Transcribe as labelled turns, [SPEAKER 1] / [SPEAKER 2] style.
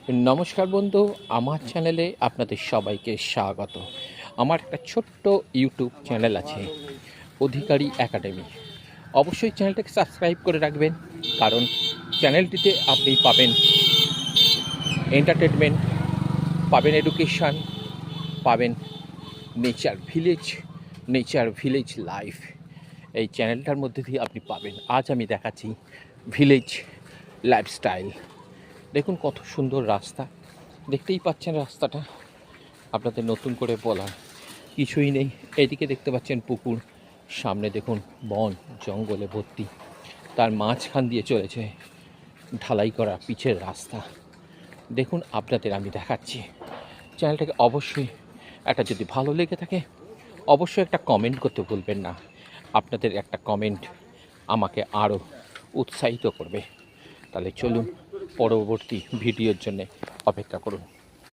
[SPEAKER 1] নমস্কার বন্ধু, আমার চ্যানেলে আপনাদের সবাইকে স্বাগত। আমার একটা ছোট্ট ইউটিউব চ্যানেল আছে, অধিকারী একাডেমি। অবশ্যই চ্যানেলটাকে সাবস্ক্রাইব করে রাখবেন, কারণ চ্যানেলটিতে আপনি পাবেন এন্টারটেনমেন্ট, পাবেন এডুকেশান, পাবেন নেচার ভিলেজ লাইফ। এই চ্যানেলটার মধ্যে দিয়ে আপনি পাবেন। আজ আমি দেখাচ্ছি ভিলেজ লাইফস্টাইল। দেখুন কত সুন্দর রাস্তা, দেখতেই পাচ্ছেন রাস্তাটা। আপনাদের নতুন করে বলার কিছুই নেই। এদিকে দেখতে পাচ্ছেন পুকুর, সামনে দেখুন বন জঙ্গলে ভর্তি, তার মাঝখান দিয়ে চলেছে ঢালাই করা পিচের রাস্তা। দেখুন আপনাদের আমি দেখাচ্ছি। চ্যানেলটাকে অবশ্যই একটা, যদি ভালো লেগে থাকে অবশ্যই একটা কমেন্ট করতে ভুলবেন না। আপনাদের একটা কমেন্ট আমাকে আরও উৎসাহিত করবে। তাহলে চলুন, পরবর্তী ভিডিওর জন্য অপেক্ষা করুন।